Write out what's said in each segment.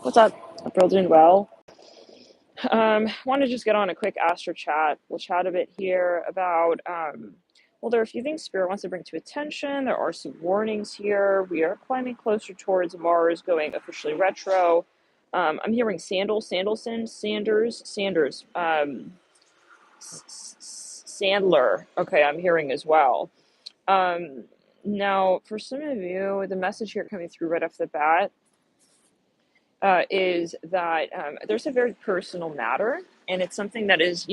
What's up? Hope you're all doing well. Want to just get on a quick astro chat. We'll chat a bit here about, well, there are a few things Spirit wants to bring to attention. There are some warnings here. We are climbing closer towards Mars, going officially retro. I'm hearing Sanders, Sandler. Okay, I'm hearing as well. Now, for some of you, the message here coming through right off the bat is that there's a very personal matter, and it's something that is,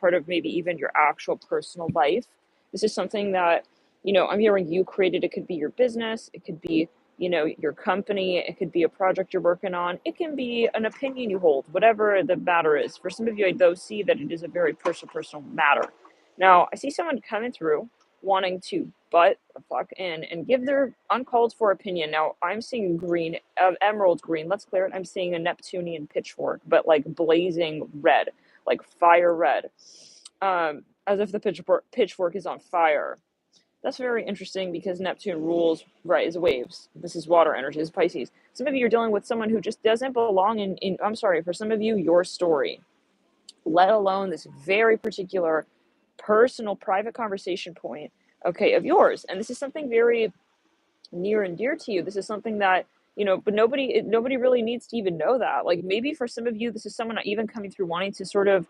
part of maybe even your actual personal life. This is something that, I'm hearing you created. It could be your business, it could be, your company, it could be a project you're working on, it can be an opinion you hold, whatever the matter is. For some of you, I do see that it is a very personal matter. Now, I see someone coming through wanting to butt the fuck in and give their uncalled for opinion. Now, I'm seeing green, emerald green. Let's clear it. I'm seeing a Neptunian pitchfork, but like blazing red, like fire red, as if the pitchfork is on fire. That's very interesting because Neptune rules, right, is waves. This is water energy, this is Pisces. Some of you are dealing with someone who just doesn't belong in I'm sorry, for some of you, your story, let alone this very particular personal, private conversation point, okay, of yours. And this is something very near and dear to you. This is something that, but nobody really needs to even know that. Like, maybe for some of you, this is someone even coming through wanting to sort of,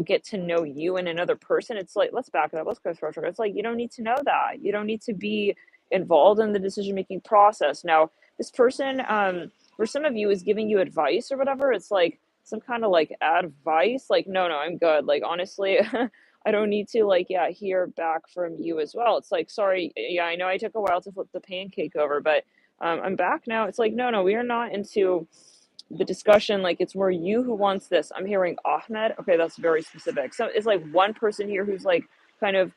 get to know you and another person. It's like, let's back it up. Let's go through it. It's like, you don't need to know that. You don't need to be involved in the decision-making process. Now, this person, for some of you, is giving you advice or whatever. It's like some kind of like advice. Like, no, I'm good. Like, honestly, I don't need to hear back from you as well. It's like, sorry, yeah, I know I took a while to flip the pancake over, but I'm back now. It's like, no, we are not into the discussion. Like, it's more you who wants this. I'm hearing Ahmed. Okay, that's very specific. So it's like one person here who's like kind of,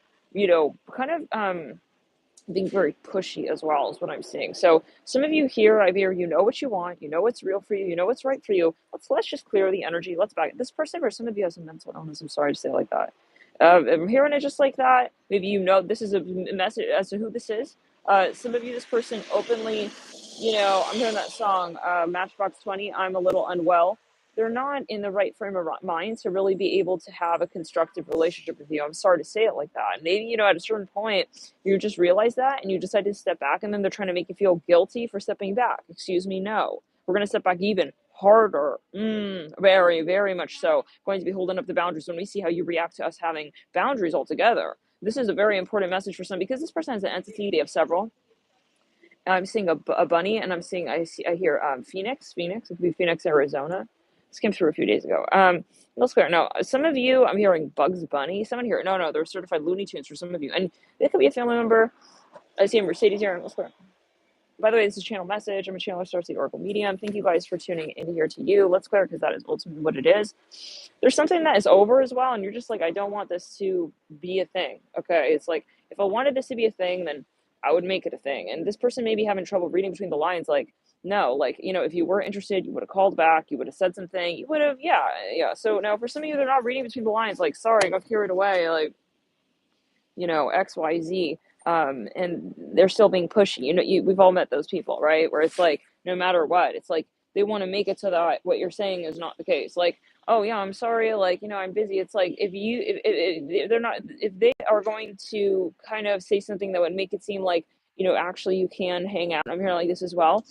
being very pushy as well is what I'm seeing. So some of you here, I hear, what you want, what's real for you, what's right for you. Let's just clear the energy. Let's back this person, or some of you has a mental illness. I'm sorry to say it like that. I'm hearing it just like that. Maybe this is a message as to who this is. Some of you, this person openly, I'm hearing that song, Matchbox 20, I'm a little unwell. They're not in the right frame of mind to really be able to have a constructive relationship with you. I'm sorry to say it like that. Maybe, at a certain point, you just realize that and you decide to step back, and then they're trying to make you feel guilty for stepping back. Excuse me, no. We're going to step back even harder. Very, very much so. Going to be holding up the boundaries when we see how you react to us having boundaries altogether. This is a very important message for some, because this person has an entity. They have several. I'm seeing a bunny, and I hear Phoenix. It could be Phoenix, Arizona. This came through a few days ago. Let's clear. No, some of you, I'm hearing Bugs Bunny. Someone here, no, they're certified Looney Tunes for some of you, and it could be a family member. I see a Mercedes here. Let's clear. By the way, this is a channel message. I'm a channel Starseed Oracle medium. Thank you guys for tuning in here to you. Let's clear, because that is ultimately what it is. There's something that is over as well, and you're just like, I don't want this to be a thing. Okay, it's like, if I wanted this to be a thing, then I would make it a thing. And this person may be having trouble reading between the lines. Like, no, if you were interested, you would have called back, you would have said something, you would have, yeah. So now for some of you, they're not reading between the lines. Like, sorry, I got carried away, like, X, Y, Z. And they're still being pushy. We've all met those people, right? Where it's like, no matter what, it's like they want to make it so that what you're saying is not the case. Like, oh yeah, I'm sorry, I'm busy. It's like, if they are going to kind of say something that would make it seem like, actually you can hang out. I'm hearing like this as well.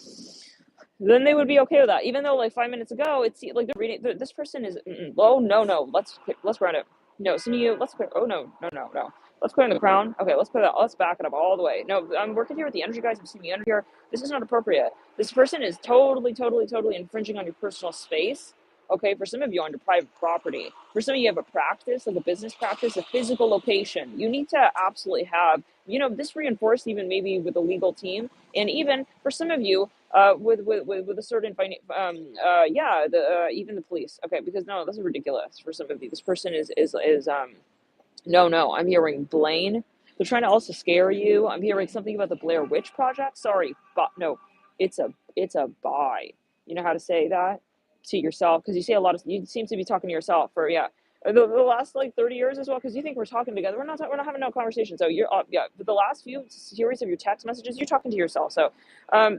Then they would be okay with that, even though like 5 minutes ago it's like they're reading. This person is, oh no, let's run it. No, some of you, let's clear. Oh no. Let's clear in the crown. Okay, let's clear that. Let's back it up all the way. No, I'm working here with the energy, guys. I'm seeing the energy here. This is not appropriate. This person is totally infringing on your personal space. Okay, for some of you, on your private property. For some of you, have a practice, like a business practice, a physical location. You need to absolutely have, this reinforced even maybe with a legal team, and even for some of you, with a certain even the police. Okay, because no, this is ridiculous for some of you. This person is no, I'm hearing Blaine. They're trying to also scare you. I'm hearing something about the Blair Witch Project. Sorry, but no, it's a buy. You know how to say that to yourself, because you say a lot of, you seem to be talking to yourself for, The last like 30 years as well, because you think we're talking together. We're not having no conversation. So you're yeah, but the last few series of your text messages, you're talking to yourself. So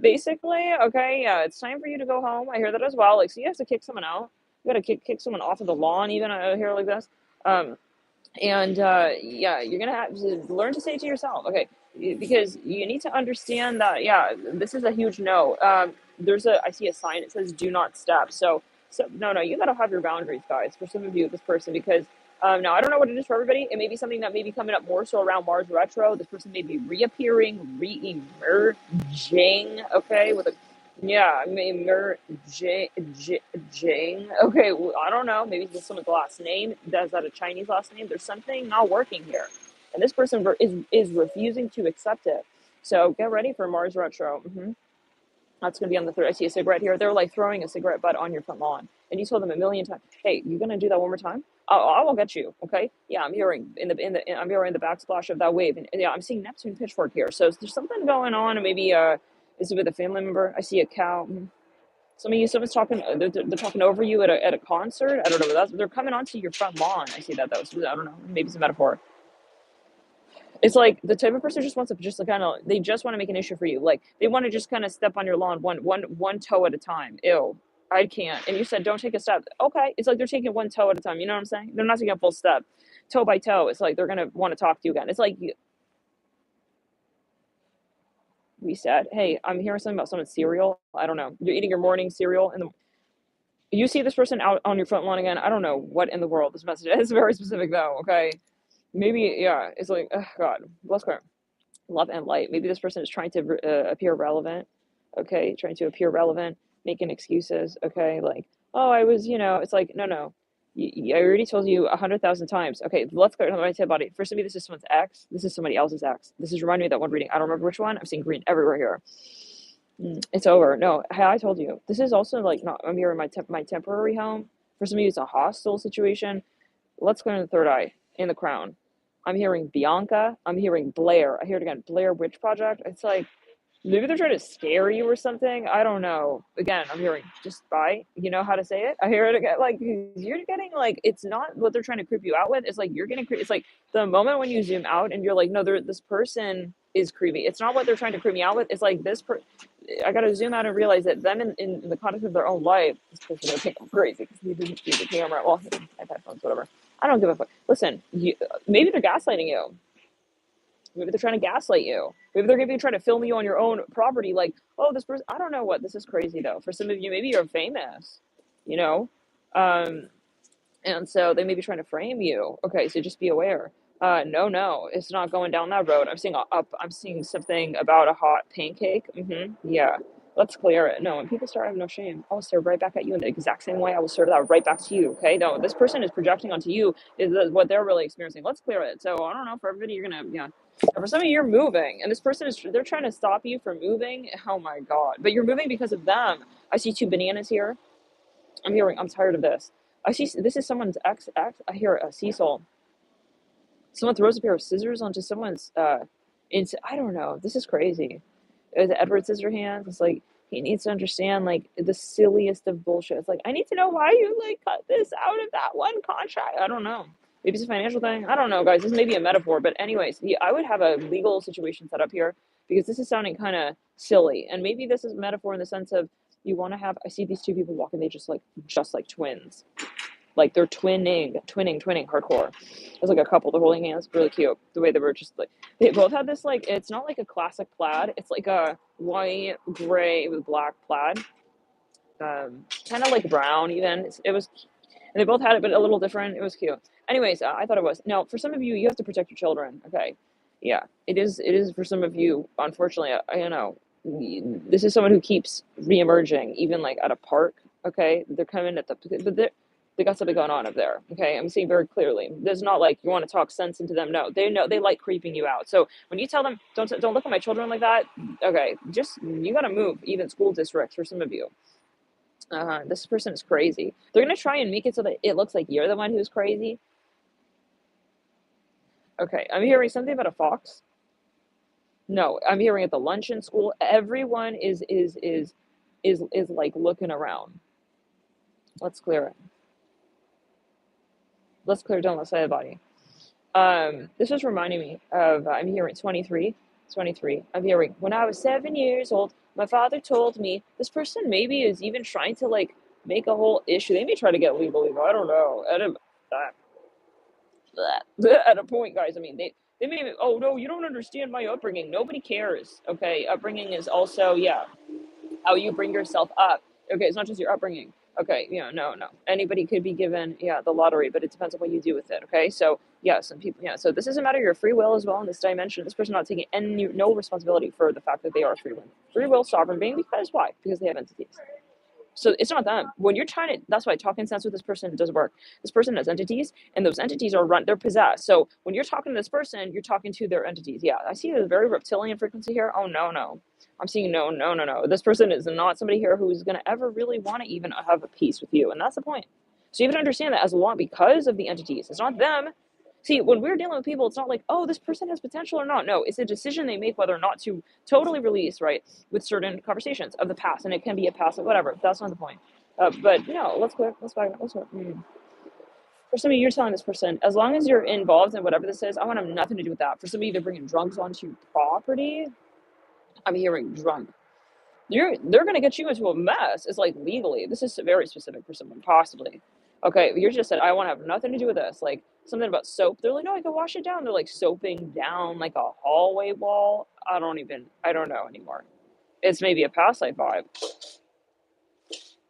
basically, okay, yeah, it's time for you to go home. I hear that as well. Like, so you have to kick someone out. You gotta kick someone off of the lawn, even here like this. Um, and yeah, you're gonna have to learn to say it to yourself, okay, because you need to understand that, yeah, this is a huge no. There's a, I see a sign, it says do not step. So no, you gotta have your boundaries, guys, for some of you, this person, because now I don't know what it is for everybody. It may be something that may be coming up more so around Mars retro. This person may be reappearing, re-emerging, okay, with a, yeah, I mean, Jing. Okay, well, I don't know. Maybe it's someone's last name. Is that a Chinese last name? There's something not working here, and this person is refusing to accept it. So get ready for Mars retro. That's gonna be on the third. I see a cigarette here. They're like throwing a cigarette butt on your front lawn, and you told them a million times, "Hey, you gonna do that one more time? I will get you." Okay? Yeah, I'm hearing I'm hearing the backsplash of that wave, and yeah, I'm seeing Neptune pitchfork here. So there's something going on, and maybe is it with a family member? I see a cow. Some of you, someone's talking. They're talking over you at a concert. I don't know. They're coming onto your front lawn. I see that though. So I don't know. Maybe it's a metaphor. It's like the type of person just wants to just kind of, they just want to make an issue for you. Like they want to just kind of step on your lawn one toe at a time. Ew, I can't. And you said don't take a step. Okay, it's like they're taking one toe at a time. You know what I'm saying? They're not taking a full step, toe by toe. It's like they're gonna want to talk to you again. It's like we said, hey, I'm hearing something about someone's cereal. I don't know. You're eating your morning cereal, and you see this person out on your front lawn again. I don't know what in the world this message is. Very specific though. Okay, maybe yeah. It's like, oh God, bless her. Love and light. Maybe this person is trying to appear relevant. Okay, trying to appear relevant, making excuses. Okay, like, oh, I was, it's like, no. I already told you 100,000 times. Okay, let's go to my body. For somebody, this is someone's ex. This is somebody else's ex. This is reminding me of that one reading. I don't remember which one. I'm seeing green everywhere here. It's over. No, hey, I told you. This is also like not. I'm here in my temporary home. For some of you, it's a hostile situation. Let's go to the third eye in the crown. I'm hearing Bianca. I'm hearing Blair. I hear it again. Blair Witch Project. It's like maybe they're trying to scare you or something. I don't know. Again, I'm hearing just bye. You know how to say it? I hear it again. Like you're getting like it's not what they're trying to creep you out with. It's like you're getting it's like the moment when you zoom out and you're like, no, this person is creepy. It's not what they're trying to creep me out with. It's like I gotta zoom out and realize that them in the context of their own life, this person gonna think I'm crazy because he didn't see the camera. Well, iPad phones, whatever. I don't give a fuck. Listen, maybe they're gaslighting you. Maybe they're trying to gaslight you. Maybe they're going to try to film you on your own property. Like, oh, this person. I don't know what. This is crazy though. For some of you, maybe you're famous. You know, um, and so they may be trying to frame you. Okay, so just be aware. No, it's not going down that road. I'm seeing something about a hot pancake. Yeah, let's clear it. No, when people start, I have no shame. I'll stare right back at you in the exact same way. I will stare that right back to you. Okay, no, this person is projecting onto you is what they're really experiencing. Let's clear it. So I don't know, for everybody, you're gonna, yeah. For some of you, you're moving, and this person they're trying to stop you from moving. Oh my God! But you're moving because of them. I see two bananas here. I'm tired of this. I see this is someone's ex. I hear a Cecil. Someone throws a pair of scissors onto someone's. I don't know. This is crazy. It's Edward Scissorhands. It's like he needs to understand like the silliest of bullshit. It's like I need to know why you like cut this out of that one contract. I don't know. Maybe it's a financial thing. I don't know, guys. This may be a metaphor, but anyways, I would have a legal situation set up here because this is sounding kind of silly, and maybe this is a metaphor in the sense of you want to have. I see these two people walking. They just like twins. Like they're twinning hardcore. There's like a couple, they're holding hands, really cute. The way they were just like, they both had this like, it's not like a classic plaid. It's like a white, gray with black plaid. Kind of like brown even. It was, and they both had it, but a little different. It was cute. Anyways, I thought it was. Now, for some of you, you have to protect your children. Okay. Yeah, it is for some of you. Unfortunately, this is someone who keeps re-emerging, even like at a park. Okay. They're coming at but they got something going on up there. Okay, I'm seeing very clearly. There's not like you want to talk sense into them. No, they know they like creeping you out. So when you tell them don't look at my children like that, okay, just you got to move. Even school districts for some of you. This person is crazy. They're gonna try and make it so that it looks like you're the one who's crazy. Okay, I'm hearing something about a fox. No, I'm hearing at the luncheon school. Everyone is like looking around. Let's clear it. let's clear down the side of the body. This was reminding me of, I'm hearing 23, 23. I'm hearing, when I was 7 years old, my father told me this person maybe is even trying to like make a whole issue. They may try to get legal. I don't know. At a point, guys. I mean, they may. Oh no, you don't understand my upbringing. Nobody cares. Okay, upbringing is also, yeah, how you bring yourself up. Okay, it's not just your upbringing. Okay, no. Anybody could be given, yeah, the lottery, but it depends on what you do with it. Okay, so yeah, some people, yeah. So this is a matter of your free will as well in this dimension. This person not taking no responsibility for the fact that they are free will sovereign being. Because why? Because they have entities. So it's not them. When you're trying to, that's why talking sense with this person doesn't work. This person has entities, and those entities are they're possessed. So when you're talking to this person, you're talking to their entities. Yeah, I see a very reptilian frequency here. Oh, no. I'm seeing no. This person is not somebody here who is going to ever really want to even have a peace with you. And that's the point. So you have to understand that as long, because of the entities. It's not them. See, when we're dealing with people, it's not like, oh, this person has potential or not. No, it's a decision they make whether or not to totally release, right, with certain conversations of the past. And it can be a past, whatever. That's not the point. But no, let's go. Let's back. For some of you, you're telling this person, as long as you're involved in whatever this is, I want to have nothing to do with that. For some of you, they're bringing drugs onto your property. I'm hearing drunk. They're going to get you into a mess. It's like legally. This is very specific for someone, possibly. Okay, you just said, I want to have nothing to do with this. Like something about soap. They're like, no, I can wash it down. They're like soaping down like a hallway wall. I don't know anymore. It's maybe a past life vibe.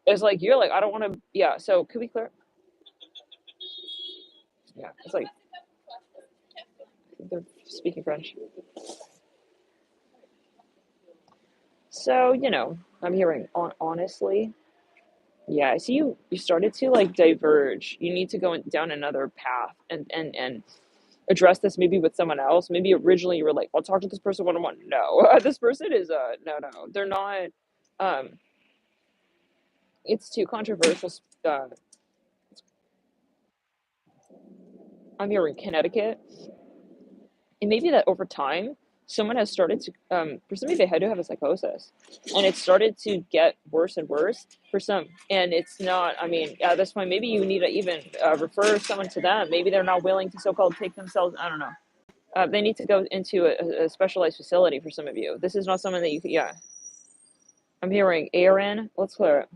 It's like, you're like, I don't want to, yeah. So could we clear? Yeah, it's like, they're speaking French. So, I'm hearing, honestly, yeah, I see you started to like diverge. You need to go down another path and address this maybe with someone else. Maybe originally you were like, I'll talk to this person one-on-one. No, this person is, no, they're not, um, it's too controversial. I'm here in Connecticut. And maybe that over time, someone has started to, for some, they had to have a psychosis, and it started to get worse and worse for some. And it's not, I mean, at this point, maybe you need to even refer someone to them. Maybe they're not willing to so-called take themselves, I don't know. They need to go into a specialized facility for some of you. This is not someone that you could, yeah. I'm hearing Aaron. Let's clear it.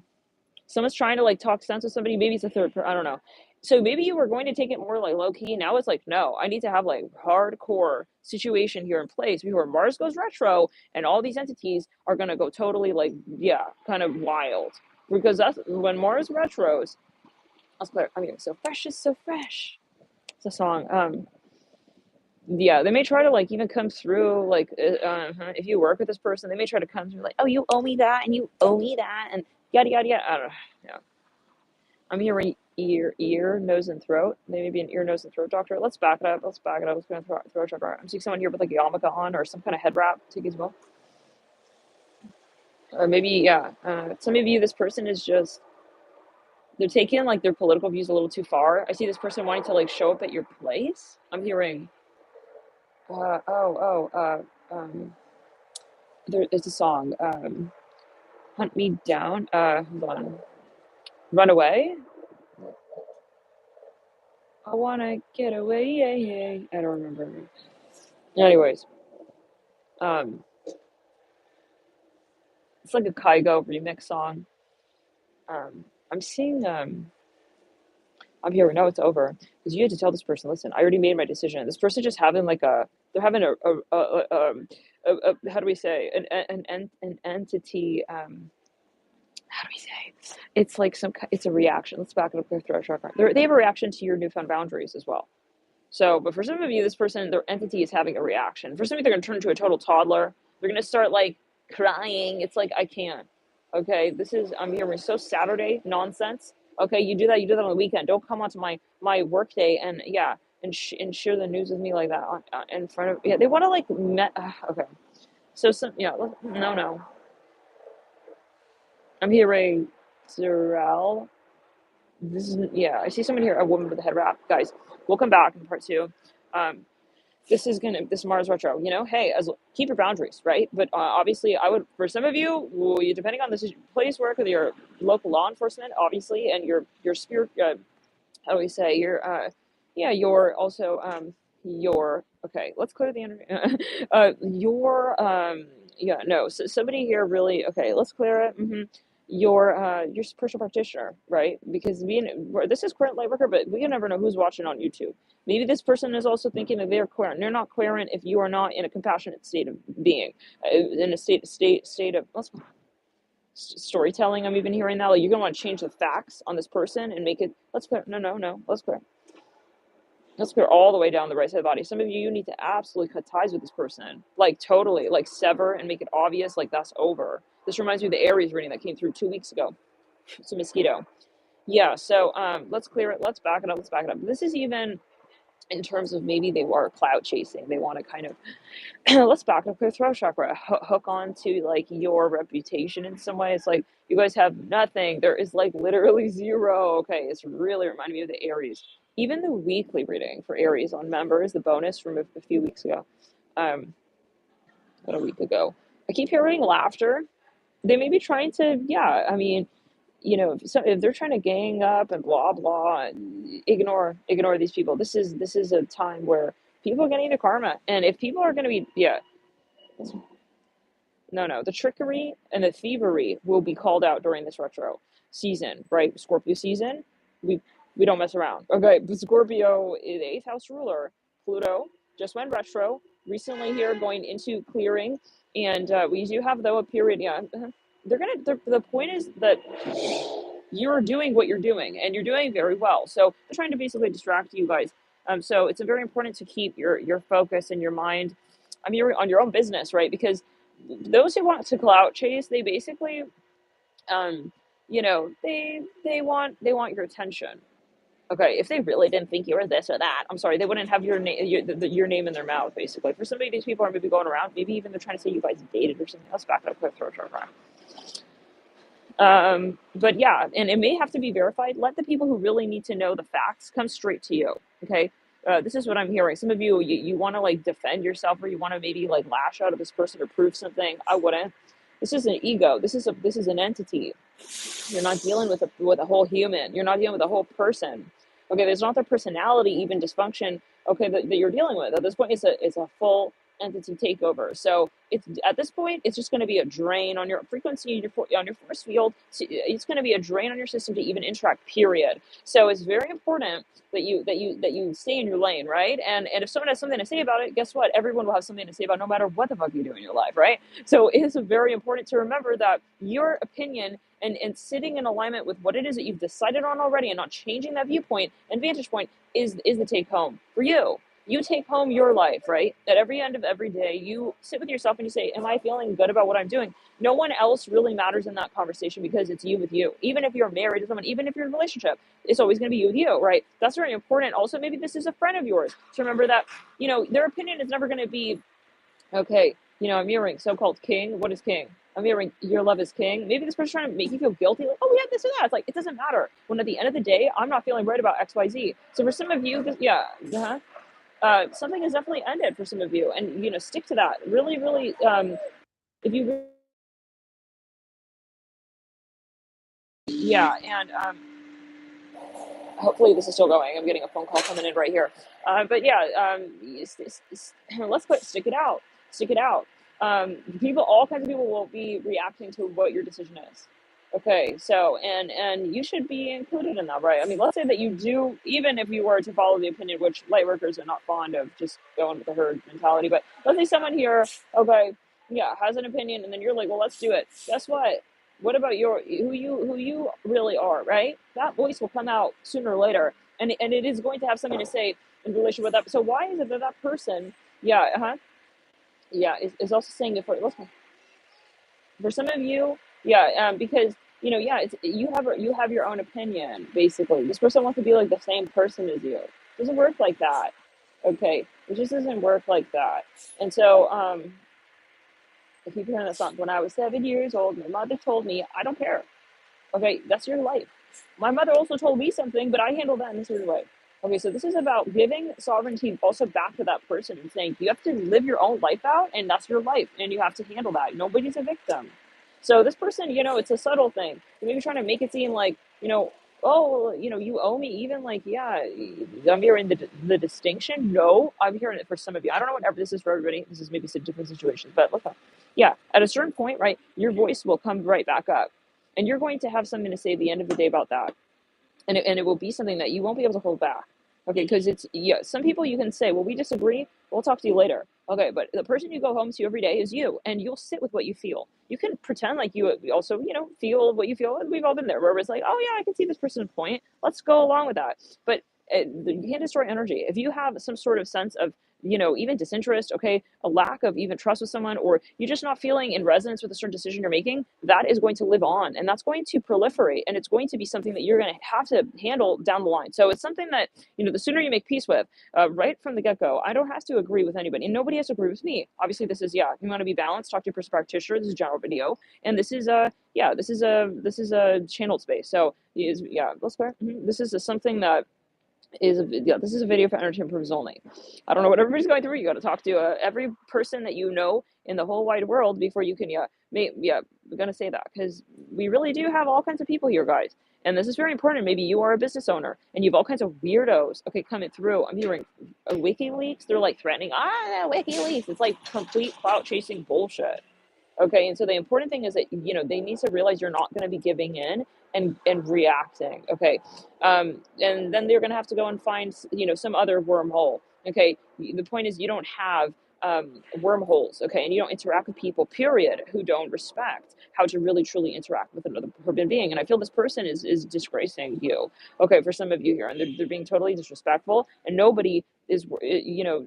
Someone's trying to like talk sense with somebody. Maybe it's a third person. I don't know. So maybe you were going to take it more like low key. Now it's like, no, I need to have like hardcore situation here in place before Mars goes retro and all these entities are going to go totally like, yeah, kind of wild. Because that's when Mars retros. Let's clear. I mean, so fresh is so fresh. It's a song. Yeah, they may try to like even come through like if you work with this person, they may try to come through like, oh, you owe me that and you owe me that and yada yada yada. I don't know. Yeah, I'm hearing ear, nose, and throat. They may be an ear, nose, and throat doctor. Let's back it up. Let's go to throat chakra. I'm seeing someone here with like a yarmulke on or some kind of head wrap. Take as well. Or maybe, yeah. Some of you, this person is just, they're taking like their political views a little too far. I see this person wanting to like show up at your place. I'm hearing, there's a song, Hunt Me Down. Hold on. Run Away. I wanna get away, yeah. I don't remember. Anyways, um, it's like a Kygo remix song. I'm seeing, I'm here. Now it's over because you had to tell this person, listen, I already made my decision. This person just having like they're having how do we say, an entity, how do we say? It's like it's a reaction. Let's back it up with throat chakra. They have a reaction to your newfound boundaries as well. So, but for some of you, this person, their entity is having a reaction. For some of you, they're going to turn into a total toddler. They're going to start like crying. It's like, I can't. Okay, I'm hearing so Saturday nonsense. Okay, you do that on the weekend. Don't come onto my work day and yeah, and share the news with me like that in front of, yeah, they want to like, okay. So yeah, no. I'm hearing Zerel. This is, yeah, I see someone here, a woman with a head wrap. Guys, we'll come back in part 2. This Mars retro, hey, keep your boundaries, right? But obviously I would, for some of you, depending on this place work with your local law enforcement, obviously, and your spirit, how do we say, your Yeah, you're also your okay, let's clear the energy. Your yeah, no, so somebody here really okay, let's clear it. Your spiritual practitioner, right? Because this is current light worker, but we never know who's watching on YouTube. Maybe this person is also thinking that they're queer. They're not queerant if you are not in a compassionate state of being, in a state of storytelling. I'm even hearing that like you're gonna want to change the facts on this person and make it. Let's clear. No. Let's clear. Let's clear all the way down the right side of the body. Some of you need to absolutely cut ties with this person. Like totally, like sever and make it obvious, like that's over. This reminds me of the Aries reading that came through 2 weeks ago. It's a mosquito. Yeah, so let's clear it. Let's back it up. Let's back it up. This is even in terms of maybe they were cloud chasing. They want to kind of let's back up their throat chakra, hook on to like your reputation in some way. It's like you guys have nothing. There is like literally zero. Okay, it's really reminding me of the Aries. Even the weekly reading for Aries on members, the bonus from a few weeks ago, um, about a week ago. I keep hearing laughter. They may be trying to, yeah. I mean, if they're trying to gang up and blah blah, ignore these people. This is a time where people are getting into karma, and if people are going to be, yeah, no, the trickery and the thievery will be called out during this retro season, right? Scorpio season, we we don't mess around. Okay, but Scorpio is the eighth house ruler. Pluto just went retro recently here, going into clearing, and we do have though a period. Yeah, the point is that you're doing what you're doing, and you're doing very well. So they're trying to basically distract you guys. So it's very important to keep your focus and your mind. I mean, you're on your own business, right? Because those who want to clout chase, they basically, um, they want your attention. Okay, if they really didn't think you were this or that, I'm sorry, they wouldn't have your name in their mouth. Basically, for some of these people are maybe going around, maybe even they're trying to say you guys dated or something. Let's back it up quick, throw it around. But yeah, and it may have to be verified. Let the people who really need to know the facts come straight to you. Okay. This is what I'm hearing. Some of you want to like defend yourself, or you want to maybe like lash out at this person or prove something. I wouldn't. This is an ego. This is an entity. You're not dealing with a whole human. You're not dealing with a whole person. Okay, there's not the personality, even dysfunction. Okay, that you're dealing with at this point. It's a full entity takeover. So it's at this point, it's just going to be a drain on your frequency, on your force field. It's going to be a drain on your system to even interact. Period. So it's very important that you stay in your lane, right? And if someone has something to say about it, guess what? Everyone will have something to say about it, no matter what the fuck you do in your life, right? So it is very important to remember that your opinion and sitting in alignment with what it is that you've decided on already and not changing that viewpoint and vantage point is the take home for you. You take home your life, right? At every end of every day, you sit with yourself and you say, am I feeling good about what I'm doing? No one else really matters in that conversation because it's you with you. Even if you're married to someone, even if you're in a relationship, it's always going to be you with you, right? That's very important. Also, maybe this is a friend of yours to remember that, their opinion is never going to be, okay, I'm hearing so-called king. What is king? I'm hearing your love is king. Maybe this person's trying to make you feel guilty, like, oh, we had this or that. It's like, it doesn't matter. When at the end of the day, I'm not feeling right about XYZ. So for some of you, yeah, something has definitely ended for some of you. And, stick to that. Really, really, if you, yeah, and hopefully this is still going. I'm getting a phone call coming in right here. But yeah, let's stick it out. Stick it out. All kinds of people will be reacting to what your decision is. Okay, so and you should be included in that, right? I mean, let's say that you do, even if you were to follow the opinion, which light workers are not fond of, just going with the herd mentality. But let's say someone here, okay, yeah, has an opinion, and then you're like, well, let's do it. Guess what? What about who you really are, right? That voice will come out sooner or later, and it is going to have something to say in relation with that. So why is it that that person, yeah, yeah, is also saying it for some of you, yeah, because yeah, you have your own opinion. Basically, this person wants to be like the same person as you. It doesn't work like that. Okay, it just doesn't work like that. And so, I keep hearing that song. When I was 7 years old, my mother told me, I don't care. Okay, that's your life. My mother also told me something, but I handle that in this weird way. Okay, so this is about giving sovereignty also back to that person and saying you have to live your own life out, and that's your life, and you have to handle that. Nobody's a victim. So this person, it's a subtle thing. You're maybe trying to make it seem like, oh, you owe me, even like, yeah, I'm hearing the distinction. No, I'm hearing it for some of you. I don't know whatever this is for everybody. This is maybe some different situations, but look, yeah, at a certain point, right, your voice will come right back up, and you're going to have something to say at the end of the day about that, and it will be something that you won't be able to hold back. Okay, because it's, yeah, some people you can say, well, we disagree, we'll talk to you later. Okay, but the person you go home to every day is you, and you'll sit with what you feel. You can pretend like you also, feel what you feel. We've all been there, where it's like, oh yeah, I can see this person's point, let's go along with that. But you can't destroy energy. If you have some sort of sense of, even disinterest, okay, a lack of even trust with someone, or you're just not feeling in resonance with a certain decision you're making, that is going to live on, and that's going to proliferate, and it's going to be something that you're going to have to handle down the line. So it's something that, the sooner you make peace with, right from the get-go. I don't have to agree with anybody, and nobody has to agree with me. Obviously, this is, yeah, if you want to be balanced, talk to your practitioner. This is a general video, and this is a channeled space. So yeah, let's go. This is something that this is a video for entertainment purposes only. I don't know what everybody's going through. You got to talk to every person that you know in the whole wide world before you can, we're gonna say that, because we really do have all kinds of people here, guys, and this is very important. Maybe you are a business owner and you have all kinds of weirdos, okay, coming through. I'm hearing WikiLeaks. They're like threatening, WikiLeaks. It's like complete clout chasing bullshit. Okay, and so the important thing is that, they need to realize you're not going to be giving in and reacting. Okay, and then they're going to have to go and find, some other wormhole. Okay, the point is, you don't have wormholes. Okay, and you don't interact with people, period, who don't respect how to really truly interact with another human being. And I feel this person is disgracing you. Okay, for some of you here, and they're being totally disrespectful, and nobody is,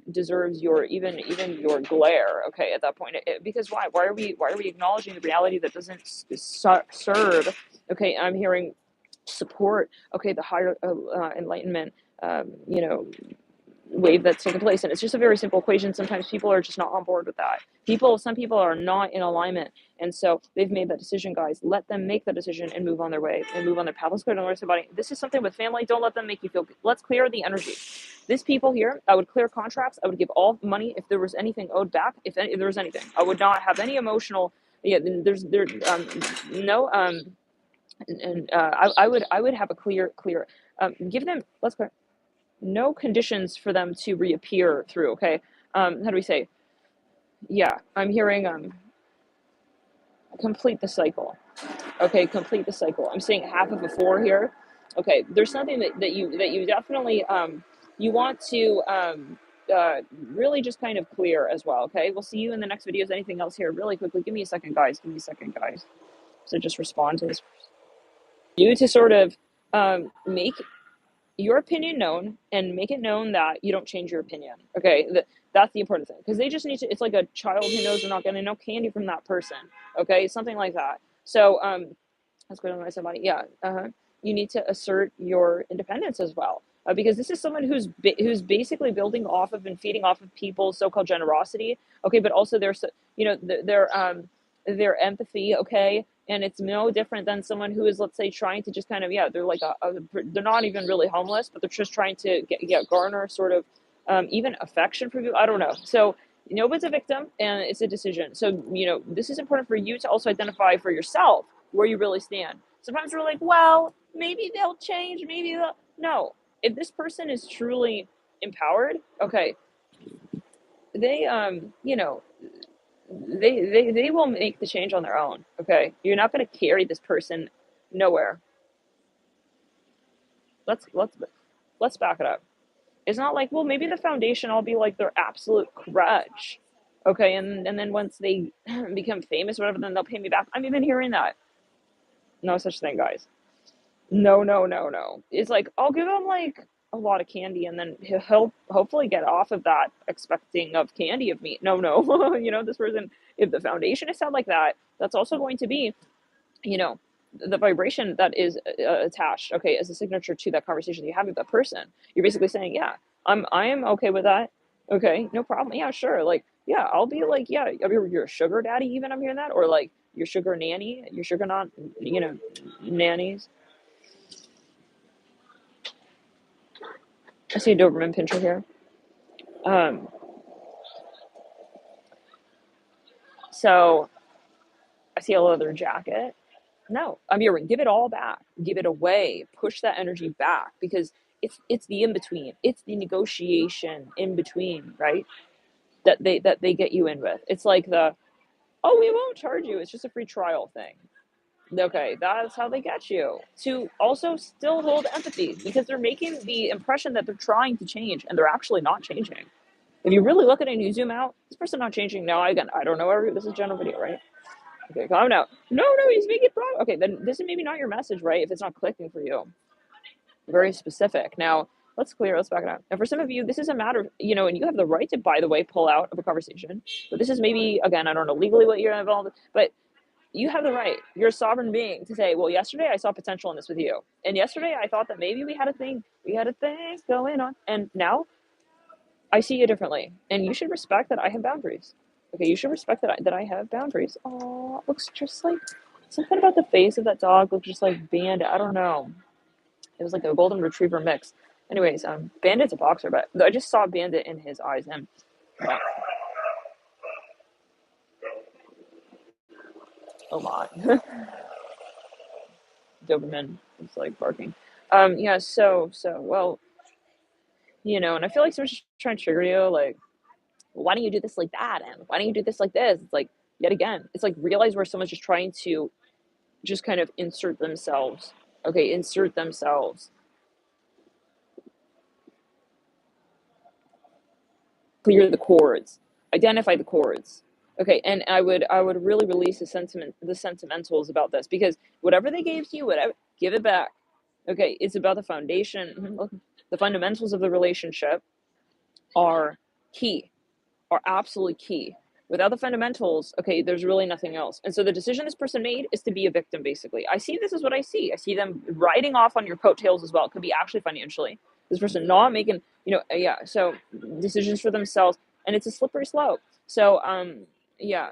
deserves your even your glare. Okay, at that point, because why are we acknowledging the reality that doesn't serve? Okay, I'm hearing support, okay, the higher enlightenment, wave that's taking place, and it's just a very simple equation. Sometimes people are just not on board with that. Some people are not in alignment, and so they've made that decision. Guys, let them make the decision and move on their way and move on their path. Let's go to somebody. This is something with family. Don't let them make you feel. Let's clear the energy. This people here, I would clear contracts. I would give all money if there was anything owed back. If there was anything, I would not have any emotional. Yeah, no and I would have a clear. Give them. Let's clear. No conditions for them to reappear through. Okay, how do we say? Yeah, I'm hearing complete the cycle. Okay, complete the cycle. I'm seeing half of a 4 here. Okay, there's something that you definitely you want to really just kind of clear as well. Okay, we'll see you in the next videos. Anything else here really quickly? Give me a second, guys. Give me a second, guys. So just respond to this. You to sort of make your opinion known, and make it known that you don't change your opinion. Okay, that's the important thing, because they just need to. It's like a child who knows they're not getting no candy from that person. Okay, something like that. So let's go to somebody. Yeah, you need to assert your independence as well, because this is someone who's basically building off of and feeding off of people's so-called generosity. Okay, but also their empathy. Okay, and it's no different than someone who is, let's say, trying to just kind of, they're like they're not even really homeless, but they're just trying to garner sort of even affection from you. I don't know. So nobody's a victim, and it's a decision. So this is important for you to also identify for yourself where you really stand. Sometimes we're like, well, maybe they'll change, maybe they'll. No, if this person is truly empowered, okay, they they will make the change on their own. Okay, you're not going to carry this person nowhere. Let's back it up. It's not like, well, maybe the foundation will be like their absolute crutch. Okay, and then once they become famous or whatever, then they'll pay me back. I'm even hearing that. No such thing, guys. No, no, no, no. It's like, I'll give him like a lot of candy, and then he'll hopefully get off of that expecting of candy of me. No, no. This person, if the foundation is set like that, that's also going to be, the vibration that is attached, okay, as a signature to that conversation that you have with that person. You're basically saying, yeah, I am okay with that. Okay, no problem. Yeah, sure. Like, yeah, I'll be like, yeah, your sugar daddy, even. I'm hearing that, or like your sugar nanny, your sugar not, nannies. I see a Doberman pinscher here. So I see a leather jacket. No, I'm here. Give it all back. Give it away. Push that energy back because it's the in between. It's the negotiation in between, right? That they get you in with. It's like the, oh, we won't charge you. It's just a free trial thing. Okay, that's how they get you to also still hold empathy because they're making the impression that they're trying to change and they're actually not changing. If you really look at it and you zoom out, this person not changing. Now, again, I don't know. This is general video, right? Okay, calm down. No, he's making progress. Okay, then this is maybe not your message, right? If it's not clicking for you, very specific. Now, let's back it up. And for some of you, this is a matter, and you have the right to, by the way, pull out of a conversation. But this is maybe, again, I don't know legally what you're involved in, but you have the right. You're a sovereign being to say, well, yesterday I saw potential in this with you. And yesterday I thought that maybe we had a thing going on. And now I see you differently. And you should respect that I have boundaries. Okay, you should respect that I have boundaries. Oh, it looks just like something about the face of that dog looks just like Bandit. I don't know. It was like a golden retriever mix. Anyways, Bandit's a boxer, but I just saw Bandit in his eyes. And oh my, Doberman is like barking. Yeah. So well, and I feel like someone's just trying to trigger you, like, why don't you do this like that, and why don't you do this like this? It's like, yet again, it's like realize where someone's just trying to just kind of insert themselves. Okay, insert themselves. Clear the cords. Identify the cords. Okay, and I would really release the sentimentals about this because whatever they gave to you, whatever, give it back. Okay, it's about the foundation. The fundamentals of the relationship are key, are absolutely key. Without the fundamentals, okay, there's really nothing else. And so the decision this person made is to be a victim, basically. I see this is what I see. I see them riding off on your coattails as well. It could be actually financially. This person not making, yeah, so decisions for themselves. And it's a slippery slope. So, yeah,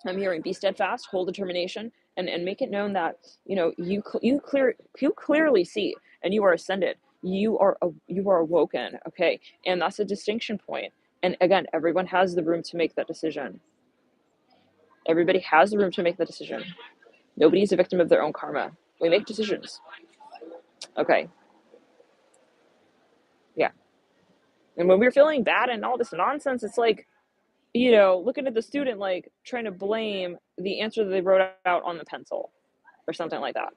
I'm hearing be steadfast, hold determination, and make it known that, you clearly see and you are ascended. You are awoken, okay? And that's a distinction point. And again, everyone has the room to make that decision. Everybody has the room to make the decision. Nobody's a victim of their own karma. We make decisions. Okay. Yeah. And when we're feeling bad and all this nonsense, it's like, looking at the student, like trying to blame the answer that they wrote out on the pencil or something like that.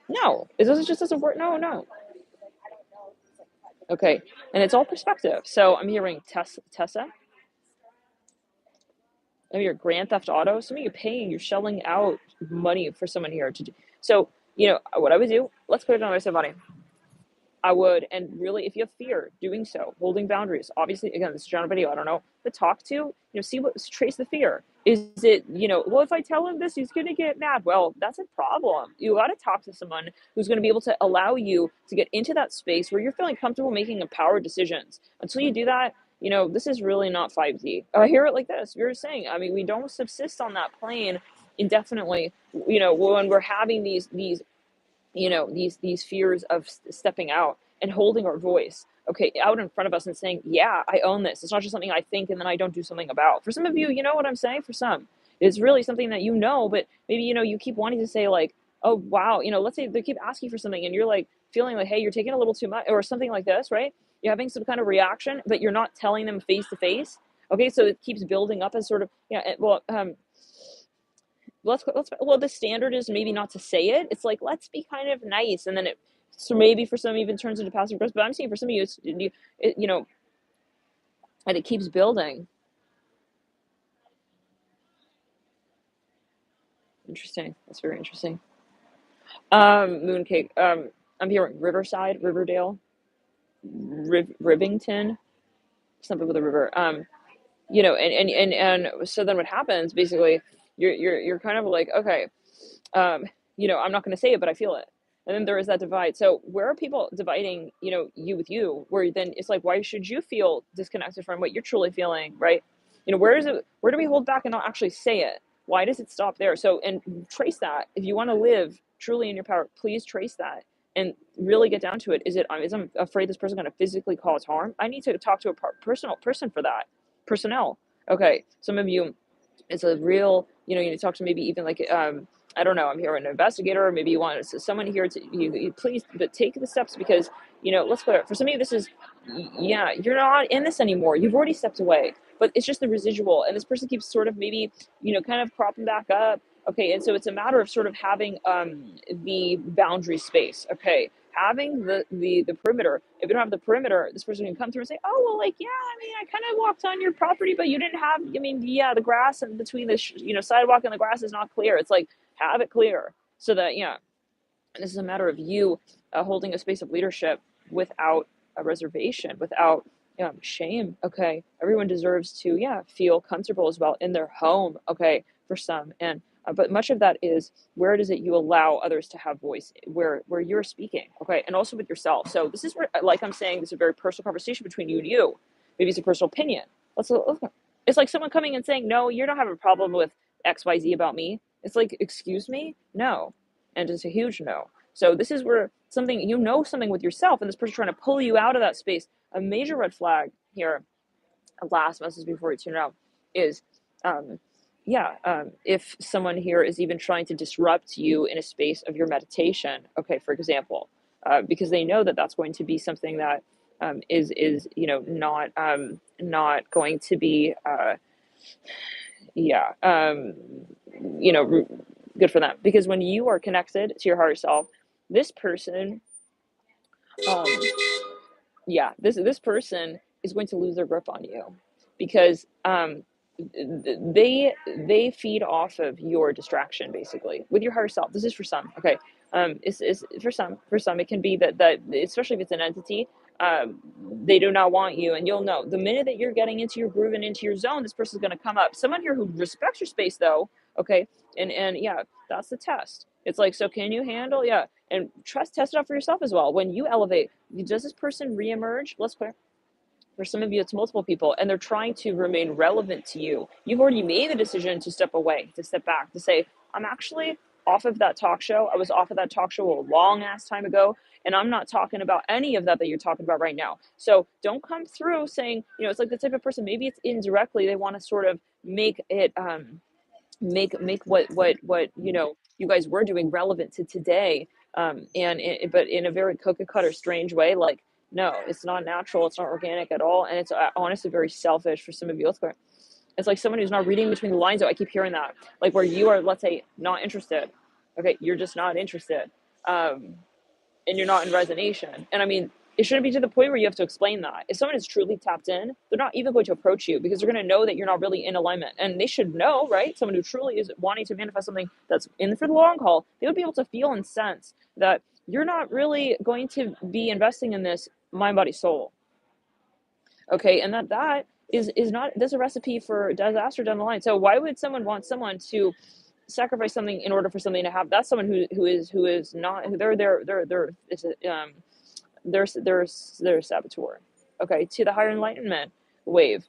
No, it just doesn't work. No. Okay. And it's all perspective. So I'm hearing Tessa. Maybe your Grand Theft Auto, something you're shelling out money for someone here to do. So, what I would do, let's put it on my body. I would, and really, if you have fear, doing so, holding boundaries. Obviously, again, this is John video. I don't know, but talk to, trace the fear. Is it, well, if I tell him this, he's going to get mad. Well, that's a problem. You got to talk to someone who's going to be able to allow you to get into that space where you're feeling comfortable making empowered decisions. Until you do that, this is really not 5D. I hear it like this. You're saying, I mean, we don't subsist on that plane indefinitely. When we're having these fears of stepping out and holding our voice, okay, out in front of us and saying, yeah, I own this. It's not just something I think and then I don't do something about. For some of you, you know what I'm saying? For some, it's really something that but maybe, you keep wanting to say like, oh, wow, let's say they keep asking for something and you're like feeling like, hey, you're taking a little too much or something like this, right? You're having some kind of reaction, but you're not telling them face to face. Okay, so it keeps building up as sort of, the standard is maybe not to say it. It's like, let's be kind of nice. And then so maybe for some even turns into passive aggressive, but I'm seeing for some of you, and it keeps building. Interesting. That's very interesting. Mooncake. I'm hearing Riverside, Riverdale, Rivington, something with a river. And so then what happens basically, you're kind of like, okay, I'm not going to say it, but I feel it. And then there is that divide. So where are people dividing, you with you, where then it's like, why should you feel disconnected from what you're truly feeling, right? Where do we hold back and not actually say it? Why does it stop there? So, and trace that. If you want to live truly in your power, please trace that and really get down to it. Is I'm afraid this person going to physically cause harm? I need to talk to a personal person for that. Personnel. Okay. Some of you, it's a real, you need to talk to maybe even like, I don't know, I'm here an investigator, or maybe you want someone here to you please, but take the steps, because let's clear it. For some of you, this is, yeah, you're not in this anymore. You've already stepped away, but it's just the residual, and this person keeps sort of maybe kind of cropping back up. Okay, and so it's a matter of sort of having the boundary space. Okay, having the perimeter. If you don't have the perimeter, this person can come through and say, oh well, like, yeah, I mean, I kind of walked on your property, but you didn't have, I mean, yeah, the grass and between the sidewalk and the grass is not clear. It's like, have it clear, so that, yeah, and this is a matter of you holding a space of leadership without a reservation, without shame. Okay, everyone deserves to, yeah, feel comfortable as well in their home. Okay, for some, and but much of that is where it is that you allow others to have voice, where you're speaking. Okay, and also with yourself. So this is where, like I'm saying, this is a very personal conversation between you and you. Maybe it's a personal opinion. It's like someone coming and saying, no, you don't have a problem with XYZ about me. It's like, excuse me? No. And it's a huge no. So this is where something, something with yourself, and this person trying to pull you out of that space. A major red flag here, a last message before we tune out, is if someone here is even trying to disrupt you in a space of your meditation, okay, for example, because they know that that's going to be something that is not going to be good for them, because when you are connected to your higher self, this person um this person is going to lose their grip on you, because they feed off of your distraction, basically, with your higher self. This is for some, okay. Is for some it can be that especially if it's an entity, they do not want you, and you'll know the minute that you're getting into your groove and into your zone. This person's going to come up, someone here who respects your space, though. Okay, and yeah, that's the test. It's like, so can you handle, yeah, and test it out for yourself as well. When you elevate, does this person reemerge? Let's clear. For some of you, it's multiple people, and they're trying to remain relevant to you. You've already made the decision to step away, to step back, to say, I'm actually off of that talk show. I was off of that talk show a long ass time ago, and I'm not talking about any of that you're talking about right now. So don't come through saying, it's like the type of person, maybe it's indirectly, they want to sort of make it, make what you guys were doing relevant to today, but in a very cookie cutter strange way. Like, no, it's not natural, it's not organic at all, and it's honestly very selfish for some of you. It's like someone who's not reading between the lines, though. I keep hearing that, like, where you are, let's say, not interested. Okay, you're just not interested, and you're not in resonance. And I mean, it shouldn't be to the point where you have to explain that. If someone is truly tapped in, they're not even going to approach you, because they're going to know that you're not really in alignment. And they should know, right? Someone who truly is wanting to manifest something that's in for the long haul, they would be able to feel and sense that you're not really going to be investing in this mind, body, soul. Okay, and that is not, there's a recipe for disaster down the line. So why would someone want someone to sacrifice something in order for something to happen? That's someone who is not, they're a saboteur. Okay, to the higher enlightenment wave.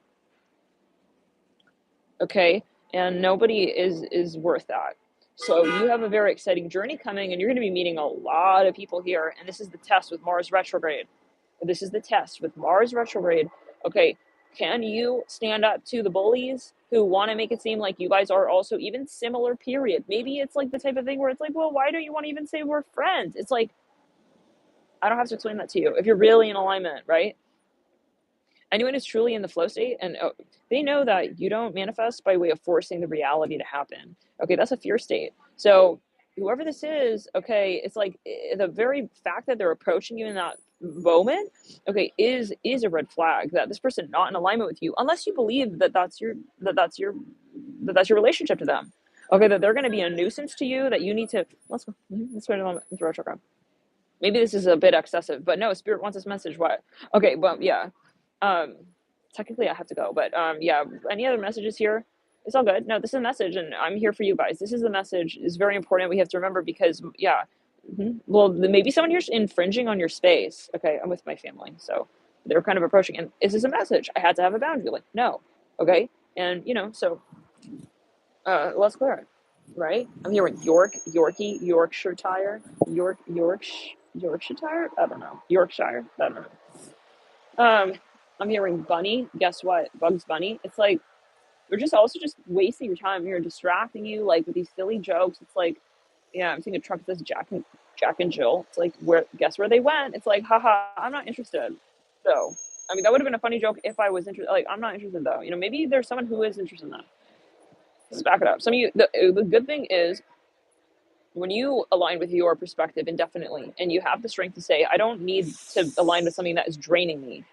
Okay, and nobody is worth that. So you have a very exciting journey coming, and you're going to be meeting a lot of people here. And this is the test with Mars retrograde. This is the test with Mars retrograde. Okay, can you stand up to the bullies who want to make it seem like you guys are also even similar, period? Maybe it's like the type of thing where it's like, well, why don't you want to even say we're friends? It's like, I don't have to explain that to you if you're really in alignment, right? Anyone who's truly in the flow state, and they know that you don't manifest by way of forcing the reality to happen. Okay, that's a fear state. So whoever this is, okay, it's like the very fact that they're approaching you in that moment, okay, is a red flag that this person not in alignment with you, unless you believe that's your relationship to them. Okay, that they're going to be a nuisance to you, that you need to, let's go into retrograde. Maybe this is a bit excessive, but no, Spirit wants this message. What? Okay, well, yeah. Technically I have to go, but yeah, any other messages here? It's all good. No, this is a message, and I'm here for you guys. This is the message. Is very important. We have to remember, because yeah, well, maybe someone here's infringing on your space. Okay, I'm with my family, so they're kind of approaching, and is this a message? I had to have a boundary. Like, no, okay, and so let's clear it, right? I'm here with Yorkshire, Yorkshire. I don't know, Yorkshire. I don't know. I'm hearing bunny. Guess what? Bugs Bunny. It's like, you're just also just wasting your time. You're distracting you, like, with these silly jokes. It's like, Yeah, I'm thinking Trump says Jack and Jill. It's like, where? Guess where they went? It's like, haha, I'm not interested. So, I mean, that would have been a funny joke if I was interested. Like, I'm not interested though. You know, maybe there's someone who is interested in that. Let's back it up. Some of you, the good thing is when you align with your perspective indefinitely, and you have the strength to say, I don't need to align with something that is draining me.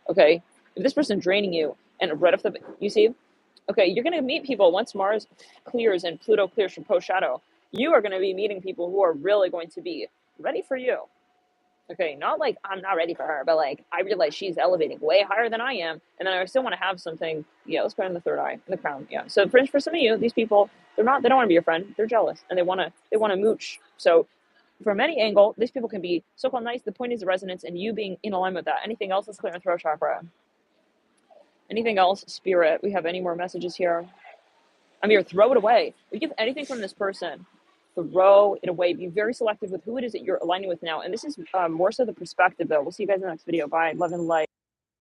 Okay, if this person's draining you, and right off the, you see, okay, you're going to meet people once Mars clears and Pluto clears from post shadow. You are going to be meeting people who are really going to be ready for you. Okay, not like I'm not ready for her, but like I realize she's elevating way higher than I am, and then I still want to have something. Yeah, let's go in the third eye, in the crown. Yeah. So for some of you, these people, they don't want to be your friend. They're jealous and they want to mooch. So from any angle, these people can be so-called nice. The point is the resonance and you being in alignment with that. Anything else? Let's clear the throat chakra. Anything else, spirit? We have any more messages here? I'm here. Throw it away. If you give anything from this person, throw it away. Be very selective with who it is that you're aligning with now. And this is more so the perspective, though. We'll see you guys in the next video. Bye. Love and light.